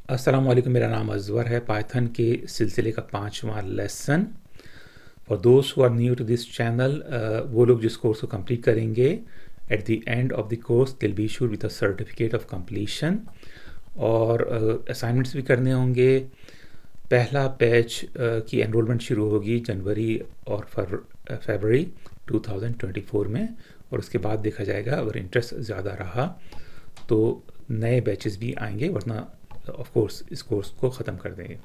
अस्सलामुअलैकुम, मेरा नाम अज़वर है। पाइथन के सिलसिले का 5वां लेसन। फॉर दोस्त who are new to this channel, वो लोग जिस कोर्स को कंप्लीट करेंगे, at the end of the course will be issued with a certificate of completion. और असाइनमेंट्स भी करने होंगे। पहला बैच की एनरोलमेंट शुरू होगी जनवरी और फरवरी 2024 में, और उसके बाद देखा जाएगा। अगर इंटरेस्ट ज़्यादा रहा तो नए बैचेस भी आएंगे, वरना ऑफ कोर्स इस कोर्स को ख़त्म कर देंगे।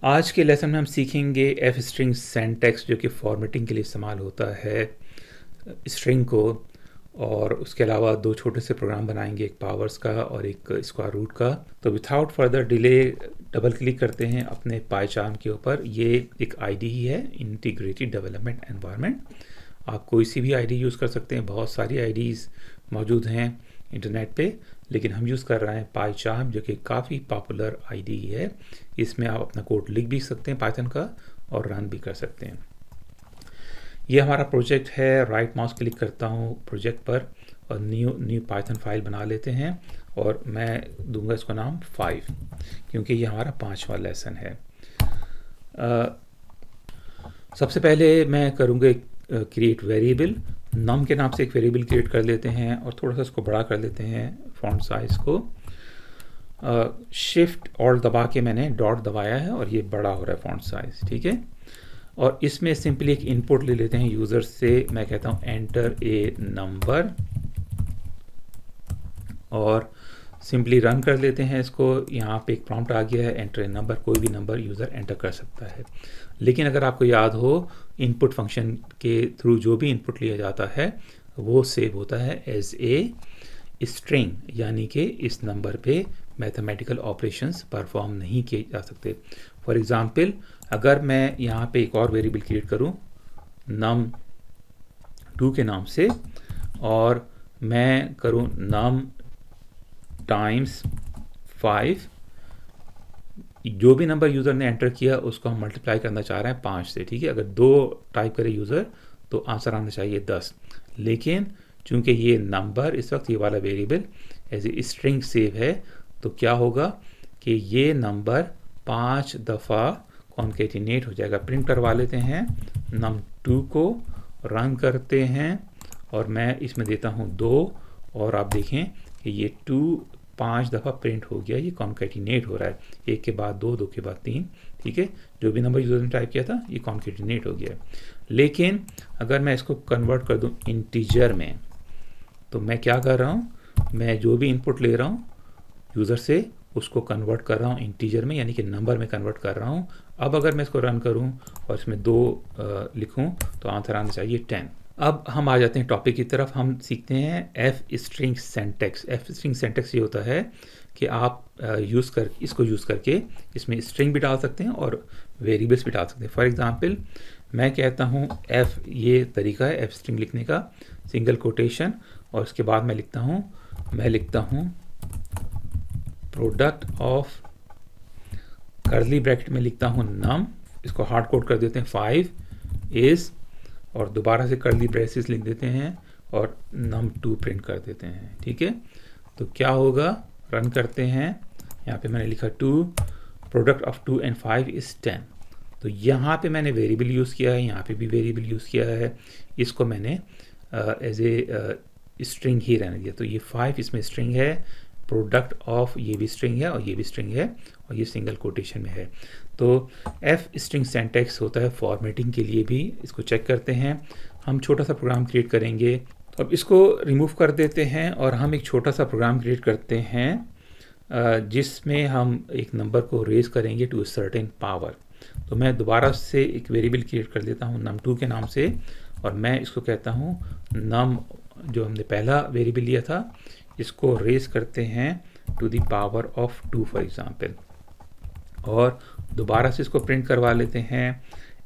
आज के लेसन में हम सीखेंगे एफ स्ट्रिंग सिंटैक्स, जो कि फॉर्मेटिंग के लिए इस्तेमाल होता है स्ट्रिंग को। और उसके अलावा दो छोटे से प्रोग्राम बनाएंगे, एक पावर्स का और एक स्क्वायर रूट का। तो without further delay double click करते हैं अपने पाइचार्म के ऊपर। ये एक आईडी ही है, इंटीग्रेटेड डेवलपमेंट एनवायरनमेंट। आप कोई सी भी आईडी यूज़ कर सकते हैं, बहुत सारी आईडीज़ मौजूद हैं इंटरनेट पे, लेकिन हम यूज़ कर रहे हैं पाइचार्म, जो कि काफ़ी पॉपुलर आईडी है। इसमें आप अपना कोड लिख भी सकते हैं पाइथन का और रन भी कर सकते हैं। ये हमारा प्रोजेक्ट है। राइट माउस क्लिक करता हूँ प्रोजेक्ट पर और न्यू पाइथन फाइल बना लेते हैं, और मैं दूंगा इसको नाम 5, क्योंकि ये हमारा 5वां लेसन है। सबसे पहले मैं करूँगा क्रिएट वेरिएबल। नम के नाम से एक वेरिएबल क्रिएट कर लेते हैं और थोड़ा सा इसको बड़ा कर लेते हैं, फॉन्ट साइज को। शिफ्ट ऑल्ट दबा के मैंने डॉट दबाया है और ये बड़ा हो रहा है फॉन्ट साइज, ठीक है। और इसमें सिंपली एक इनपुट ले लेते हैं यूज़र से। मैं कहता हूँ एंटर ए नंबर, और सिंपली रन कर लेते हैं इसको। यहाँ पे एक प्रॉम्प्ट आ गया है, एंटर ए नंबर। कोई भी नंबर यूज़र एंटर कर सकता है, लेकिन अगर आपको याद हो, इनपुट फंक्शन के थ्रू जो भी इनपुट लिया जाता है वो सेव होता है एज ए स्ट्रिंग, यानी कि इस नंबर पे मैथमेटिकल ऑपरेशंस परफॉर्म नहीं किए जा सकते। फॉर एग्ज़ाम्पल, अगर मैं यहाँ पे एक और वेरिएबल क्रिएट करूँ num2 के नाम से, और मैं करूँ num टाइम्स 5, जो भी नंबर यूज़र ने एंटर किया उसको हम मल्टीप्लाई करना चाह रहे हैं 5 से, ठीक है। अगर 2 टाइप करे यूज़र तो आंसर आना चाहिए 10, लेकिन चूंकि ये नंबर इस वक्त ये वाला variable as a string save है, तो क्या होगा कि ये नंबर 5 दफ़ा कॉन्केटिनेट हो जाएगा। प्रिंट करवा लेते हैं, num2 को रन करते हैं, और मैं इसमें देता हूँ 2, और आप देखें कि ये 2 5 दफ़ा प्रिंट हो गया। ये कॉन्केटिनेट हो रहा है, 1 के बाद 2, 2 के बाद 3, ठीक है। जो भी नंबर यूज़र ने टाइप किया था ये कॉन्केटिनेट हो गया। लेकिन अगर मैं इसको कन्वर्ट कर दूं इंटीजर में, तो मैं क्या कर रहा हूं, मैं जो भी इनपुट ले रहा हूं यूज़र से उसको कन्वर्ट कर रहा हूं इंटीजर में, यानी कि नंबर में कन्वर्ट कर रहा हूं। अब अगर मैं इसको रन करूं और इसमें 2 लिखूँ तो आंसर आना चाहिए 10। अब हम आ जाते हैं टॉपिक की तरफ। हम सीखते हैं F string syntax. F string syntax ये होता है कि आप इसको यूज़ करके इसमें स्ट्रिंग भी डाल सकते हैं और वेरिएबल्स भी डाल सकते हैं। फॉर एग्जांपल, मैं कहता हूँ एफ, ये तरीका है एफ स्ट्रिंग लिखने का, सिंगल कोटेशन, और उसके बाद मैं लिखता हूँ प्रोडक्ट ऑफ, कर्ली ब्रैकेट में लिखता हूँ नम, इसको हार्ड कोड कर देते हैं 5 इज़, और दोबारा से कर्ली ब्रेसेस लिख देते हैं और num2 प्रिंट कर देते हैं, ठीक है। तो क्या होगा, रन करते हैं। यहाँ पे मैंने लिखा 2, प्रोडक्ट ऑफ 2 and 5 इज़ 10। तो यहाँ पे मैंने वेरिएबल यूज़ किया है, यहाँ पे भी वेरिएबल यूज़ किया है। इसको मैंने एज ए स्ट्रिंग ही रहने दिया। तो ये 5 इसमें स्ट्रिंग है, प्रोडक्ट ऑफ ये भी स्ट्रिंग है और ये भी स्ट्रिंग है, और ये सिंगल कोटेशन में है। तो एफ स्ट्रिंग सिंटैक्स होता है फॉर्मेटिंग के लिए भी। इसको चेक करते हैं। हम छोटा सा प्रोग्राम क्रिएट करेंगे। अब इसको रिमूव कर देते हैं और हम एक छोटा सा प्रोग्राम क्रिएट करते हैं जिसमें हम एक नंबर को रेज करेंगे टू अ सर्टेन पावर। तो मैं दोबारा से एक वेरिएबल क्रिएट कर देता हूँ num2 के नाम से, और मैं इसको कहता हूँ num, जो हमने पहला वेरिएबल लिया था, इसको रेज करते हैं to the power of 2 for example, और दोबारा से इसको प्रिंट करवा लेते हैं।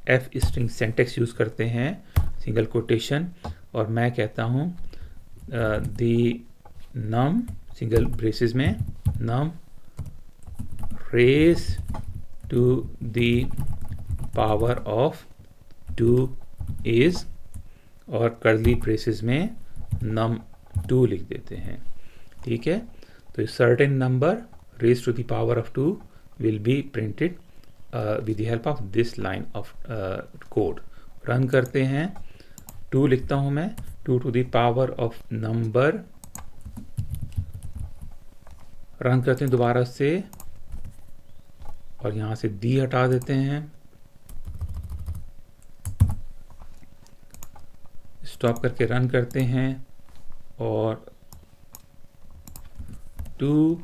एफ स्ट्रिंग सिंटैक्स यूज़ करते हैं, सिंगल कोटेशन, और मैं कहता हूँ द नम, सिंगल ब्रेसेस में, num raise to the power of 2 is, और कर्ली ब्रेसेस में num2 लिख देते हैं, ठीक है। तो certain number raised to the power of 2 will be printed with the help of this line of code. Run करते हैं, 2 लिखता हूं मैं, 2 to the power of number, run करते हैं दोबारा से और यहां से दी हटा देते हैं, स्टॉप करके रन करते हैं और 2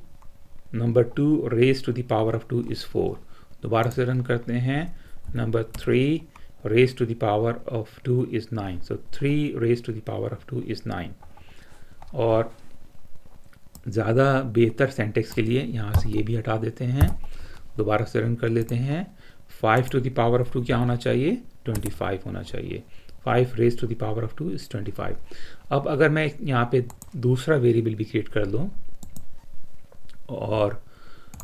number 2 raised to the power of 2 is 4. दोबारा से रन करते हैं, number 3 raised to the power of 2 is 9. So 3 raised to the power of 2 is 9. और ज़्यादा बेहतर सिंटैक्स के लिए यहाँ से ये भी हटा देते हैं, दोबारा से रन कर लेते हैं। 5 to the power of 2 क्या होना चाहिए? 25 होना चाहिए। 5 raised to the power of 2 is 25. अब अगर मैं यहाँ पे दूसरा वेरिएबल भी क्रिएट कर लूँ और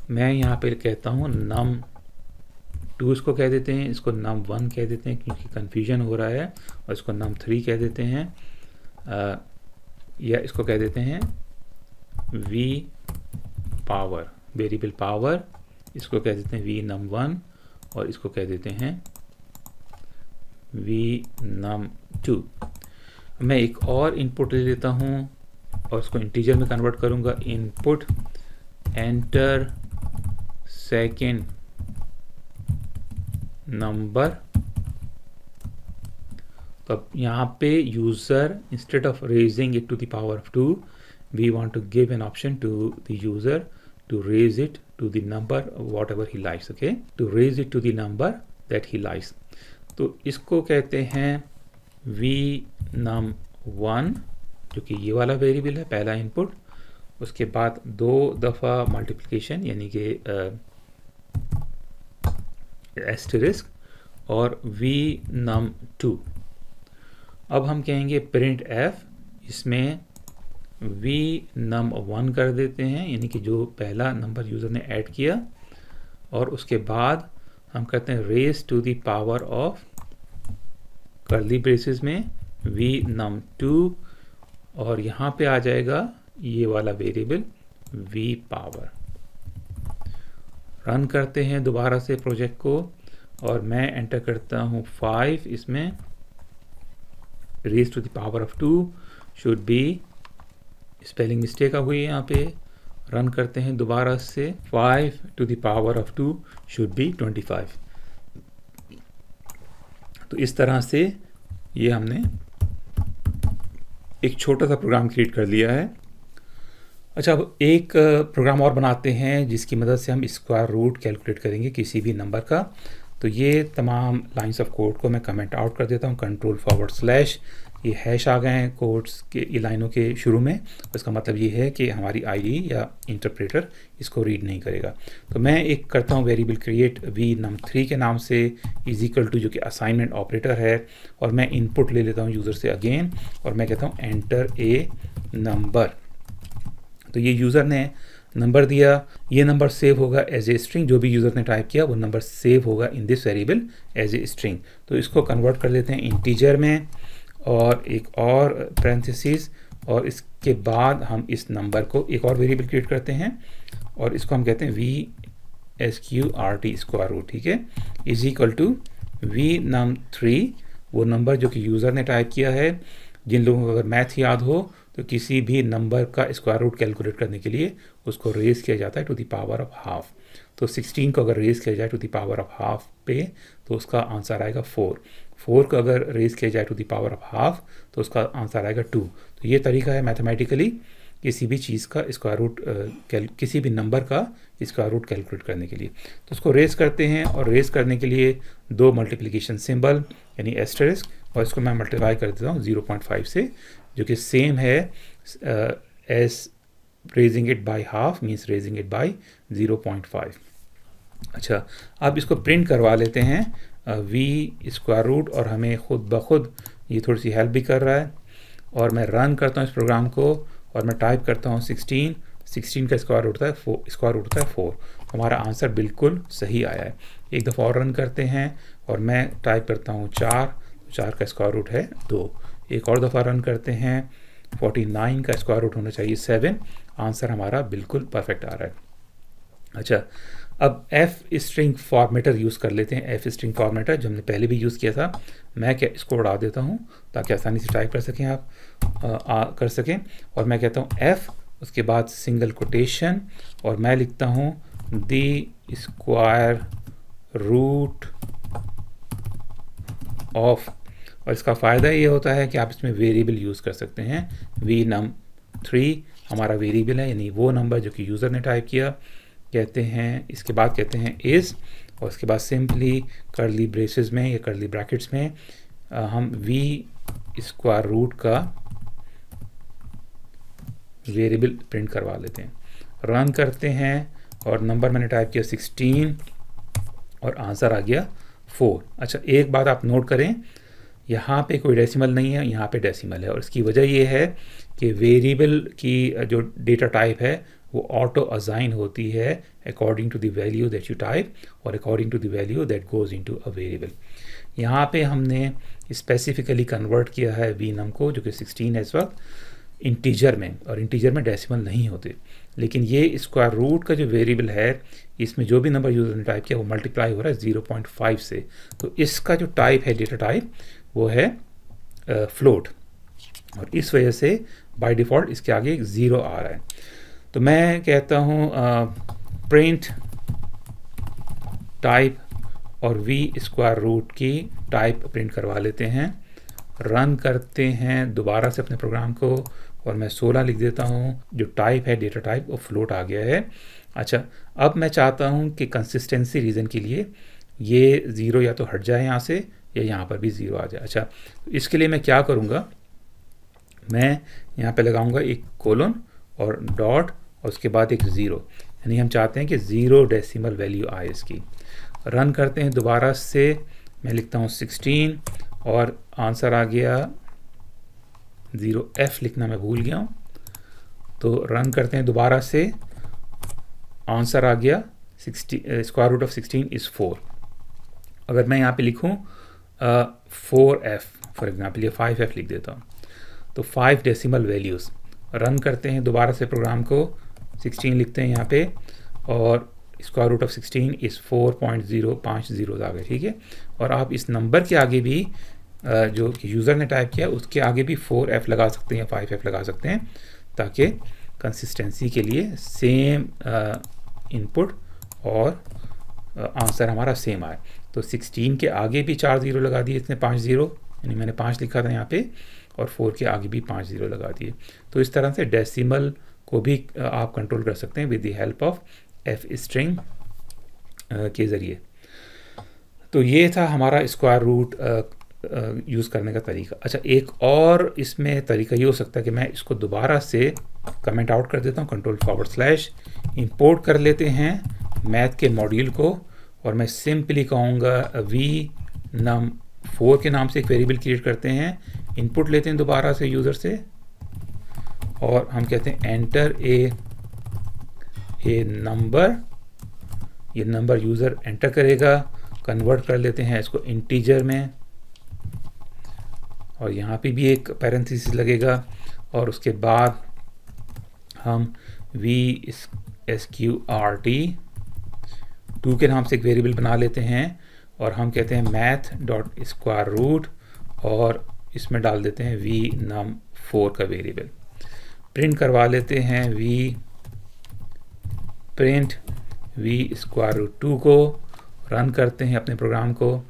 मैं यहाँ पे कहता हूँ num2 इसको कह देते हैं, इसको num1 कह देते हैं क्योंकि कन्फ्यूजन हो रहा है, और इसको num3 कह देते हैं, या इसको कह देते हैं v पावर, वेरिएबल पावर, इसको कह देते हैं v num1 और इसको कह देते हैं v num2। मैं एक और इनपुट ले लेता हूँ और उसको इंटीजर में कन्वर्ट करूँगा, इनपुट एंटर सेकेंड नंबर। तो अब यहाँ पे user instead of raising it to the power of 2 we want to give an option to the user to raise it to the number whatever he likes, okay, to raise it to the number that he likes. तो इसको कहते हैं v num1 जो कि ये वाला variable है, पहला इनपुट, उसके बाद 2 दफ़ा मल्टीप्लिकेशन यानी कि एस्टेरिस्क और v num2। अब हम कहेंगे प्रिंट f, इसमें v num1 कर देते हैं यानी कि जो पहला नंबर यूज़र ने ऐड किया, और उसके बाद हम कहते हैं raise to the power of curly braces में v num2, और यहाँ पे आ जाएगा ये वाला वेरिएबल v पावर। रन करते हैं दोबारा से प्रोजेक्ट को और मैं एंटर करता हूँ 5, इसमें raise to the power of 2 should be, spelling mistake हुई है यहाँ पे, रन करते हैं दोबारा से, 5 to the power of 2 should be 25। तो इस तरह से ये हमने एक छोटा सा प्रोग्राम क्रिएट कर लिया है। अच्छा, अब एक प्रोग्राम और बनाते हैं जिसकी मदद से हम स्क्वायर रूट कैलकुलेट करेंगे किसी भी नंबर का। तो ये तमाम लाइंस ऑफ कोड को मैं कमेंट आउट कर देता हूँ, कंट्रोल/, ये हैश आ गए हैं कोड्स के लाइनों के शुरू में, इसका मतलब ये है कि हमारी आईडी या इंटरप्रेटर इसको रीड नहीं करेगा। तो मैं एक करता हूँ वेरिएबल क्रिएट v num3 के नाम से इज इक्वल टू, जो कि असाइनमेंट ऑपरेटर है, और मैं इनपुट ले लेता हूँ यूज़र से अगेन, और मैं कहता हूँ एंटर ए नंबर। तो ये यूज़र ने नंबर दिया, ये नंबर सेव होगा एज ए स्ट्रिंग, जो भी यूज़र ने टाइप किया वो नंबर सेव होगा in this variable as a string. तो इसको कन्वर्ट कर लेते हैं इंटीजर में और एक और पैरेंथेसिस, और इसके बाद हम इस नंबर को एक और वेरिएबल क्रिएट करते हैं और इसको हम कहते हैं VSQRT स्क्वायर रूट, ठीक है, is equal to v num3, वो नंबर जो कि यूज़र ने टाइप किया है। जिन लोगों को अगर मैथ याद हो तो किसी भी नंबर का स्क्वायर रूट कैलकुलेट करने के लिए उसको रेज किया जाता है to the power of half. तो 16 को अगर रेज किया जाए to the power of half पे तो उसका आंसर आएगा 4। 4 को अगर रेज किया जाए to the power of half तो उसका आंसर आएगा 2। तो ये तरीका है मैथमेटिकली किसी भी चीज़ का स्क्वायर रूट, किसी भी नंबर का स्क्वायर रूट कैलकुलेट करने के लिए। तो उसको रेज करते हैं, और रेज करने के लिए 2 मल्टीप्लिकेशन सिंबल यानी एस्टेरिस्क, और इसको मैं मल्टीप्लाई कर देता हूँ 0.5 से, जो कि सेम है as raising it by half means raising it by 0.5। अच्छा, अब इसको प्रिंट करवा लेते हैं v स्क्वायर रूट, और हमें खुद ब खुद ये थोड़ी सी हेल्प भी कर रहा है। और मैं रन करता हूँ इस प्रोग्राम को और मैं टाइप करता हूँ 16 का स्क्वायर रूट होता है 4। हमारा आंसर बिल्कुल सही आया है। एक दफ़ा और रन करते हैं और मैं टाइप करता हूँ 4 का स्क्वायर रूट है 2। एक और दफ़ा रन करते हैं, 49 का स्क्वायर रूट होना चाहिए 7। आंसर हमारा बिल्कुल परफेक्ट आ रहा है। अच्छा, अब एफ स्ट्रिंग फॉर्मेटर यूज़ कर लेते हैं। एफ स्ट्रिंग फॉर्मेटर जो हमने पहले भी यूज़ किया था, मैं क्या इसको उड़ा देता हूँ ताकि आसानी से टाइप कर सकें आप, कर सकें। और मैं कहता हूँ एफ, उसके बाद सिंगल कोटेशन, और मैं लिखता हूँ द स्क्वायर रूट ऑफ। और इसका फ़ायदा ये होता है कि आप इसमें वेरिएबल यूज़ कर सकते हैं। वी नम 3 हमारा वेरिएबल है, यानी वो नंबर जो कि यूज़र ने टाइप किया। कहते हैं इसके बाद कहते हैं इज़, और उसके बाद सिंपली कर्ली ब्रेसेस में या कर्ली ब्रैकेट्स में हम वी स्क्वायर रूट का वेरिएबल प्रिंट करवा लेते हैं। रन करते हैं और नंबर मैंने टाइप किया 16 और आंसर आ गया 4। अच्छा, एक बात आप नोट करें, यहाँ पे कोई डेसिमल नहीं है, यहाँ पे डेसिमल है, और इसकी वजह ये है कि वेरिएबल की जो डेटा टाइप है वो ऑटो असाइन होती है according to the value that you type और according to the value that goes into a variable. यहाँ पे हमने स्पेसिफिकली कन्वर्ट किया है वी नम को, जो कि 16 है इस वक्त, इंटीजर में, और इंटीजर में डेसिमल नहीं होते। लेकिन ये स्क्वायर रूट का जो वेरिएबल है, इसमें जो भी नंबर यूज़र ने टाइप किया वो मल्टीप्लाई हो रहा है 0.5 से। तो इसका जो टाइप है, डेटा टाइप, वो है फ्लोट, और इस वजह से बाय डिफ़ॉल्ट इसके आगे 0 आ रहा है। तो मैं कहता हूँ प्रिंट टाइप, और वी स्क्वायर रूट की टाइप प्रिंट करवा लेते हैं। रन करते हैं दोबारा से अपने प्रोग्राम को, और मैं 16 लिख देता हूँ। जो टाइप है, डेटा टाइप, वो फ्लोट आ गया है। अच्छा, अब मैं चाहता हूँ कि कंसिस्टेंसी रीज़न के लिए ये 0 या तो हट जाए यहाँ से, या यहाँ पर भी 0 आ जाए। अच्छा, तो इसके लिए मैं क्या करूँगा, मैं यहाँ पे लगाऊंगा एक कोलन और डॉट, और उसके बाद एक 0, यानी हम चाहते हैं कि 0 डेसिमल वैल्यू आए इसकी। रन करते हैं दोबारा से, मैं लिखता हूँ 16 और आंसर आ गया 0f, लिखना मैं भूल गया हूँ। तो रन करते हैं दोबारा से, आंसर आ गया 60, स्क्वायर रूट ऑफ 16 इज़ 4। अगर मैं यहाँ पे लिखूँ 4f फॉर एग्जाम्पल, या 5f लिख देता हूँ, तो 5 डेसिमल वैल्यूज़। रन करते हैं दोबारा से प्रोग्राम को, 16 लिखते हैं यहाँ पे, और स्क्वायर रूट ऑफ 16 इज़ 4.050 आ गए, ठीक है। और आप इस नंबर के आगे भी जो यूज़र ने टाइप किया उसके आगे भी 4f लगा सकते हैं या 5f लगा सकते हैं, ताकि कंसिस्टेंसी के लिए सेम इनपुट और आंसर हमारा सेम आए। तो 16 के आगे भी 4 0 लगा दिए इसने, 5 0, यानी मैंने 5 लिखा था यहाँ पे, और 4 के आगे भी 5 0 लगा दिए। तो इस तरह से डेसिमल को भी आप कंट्रोल कर सकते हैं with the help of F string के ज़रिए। तो ये था हमारा स्क्वायर रूट यूज़ करने का तरीका। अच्छा, एक और इसमें तरीका ये हो सकता है कि मैं इसको दोबारा से कमेंट आउट कर देता हूँ, कंट्रोल/, इंपोर्ट कर लेते हैं मैथ के मॉड्यूल को, और मैं सिंपली कहूँगा वी नम 4 के नाम से एक वेरिएबल क्रिएट करते हैं, इनपुट लेते हैं दोबारा से यूज़र से, और हम कहते हैं एंटर ए नंबर। ये नंबर यूज़र एंटर करेगा, कन्वर्ट कर लेते हैं इसको इंटीजर में, और यहाँ पे भी एक पैरेंथेसिस लगेगा, और उसके बाद हम VSQRT2 के नाम से एक वेरिएबल बना लेते हैं, और हम कहते हैं मैथ डॉट स्क्वायर रूट, और इसमें डाल देते हैं वी नम 4 का वेरिएबल। प्रिंट करवा लेते हैं प्रिंट वी स्क्वायर रूट 2 को। रन करते हैं अपने प्रोग्राम को,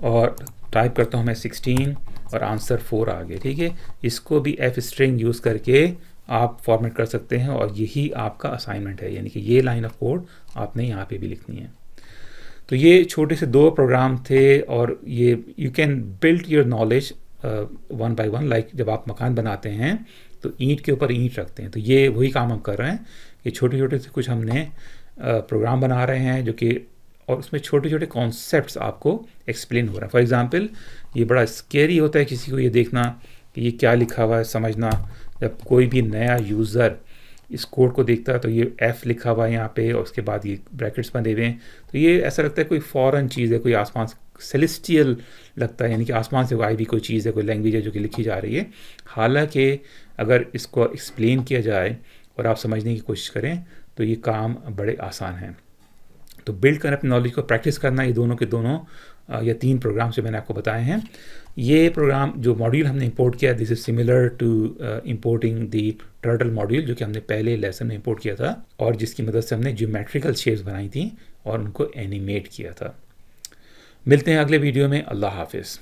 और टाइप करता हूँ मैं 16 और आंसर 4 आ गए, ठीक है। इसको भी एफ स्ट्रिंग यूज़ करके आप फॉर्मेट कर सकते हैं, और यही आपका असाइनमेंट है, यानी कि ये लाइन ऑफ कोड आपने यहाँ पे भी लिखनी है। तो ये छोटे से 2 प्रोग्राम थे, और ये you can build your knowledge one by one. Like जब आप मकान बनाते हैं तो ईंट के ऊपर ईंट रखते हैं, तो ये वही काम हम कर रहे हैं कि छोटे छोटे से कुछ हमने प्रोग्राम बना रहे हैं जो कि, और उसमें छोटे छोटे कॉन्सेप्ट्स आपको एक्सप्लेन हो रहा है। फॉर एग्जांपल, ये बड़ा स्केरी होता है किसी को ये देखना कि ये क्या लिखा हुआ है, समझना। जब कोई भी नया यूज़र इस कोड को देखता है तो ये F लिखा हुआ है यहाँ पे, और उसके बाद ये ब्रैकेट्स बंधे हुए हैं, तो ये ऐसा लगता है कोई फॉरेन चीज़ है, कोई आसमान सेलेस्टियल लगता है, यानी कि आसमान से आई भी कोई चीज़ है, कोई लैंग्वेज है जो कि लिखी जा रही है। हालांकि अगर इसको एक्सप्लेन किया जाए और आप समझने की कोशिश करें तो ये काम बड़े आसान हैं। तो बिल्ड करना, अपनी नॉलेज को प्रैक्टिस करना, ये दोनों के दोनों या 3 प्रोग्राम जो मैंने आपको बताए हैं। ये प्रोग्राम जो मॉड्यूल हमने इंपोर्ट किया, this is similar to importing the turtle module जो कि हमने पहले लेसन में इंपोर्ट किया था और जिसकी मदद से हमने ज्योमेट्रिकल शेप्स बनाई थी और उनको एनिमेट किया था। मिलते हैं अगले वीडियो में। अल्लाह हाफिज़।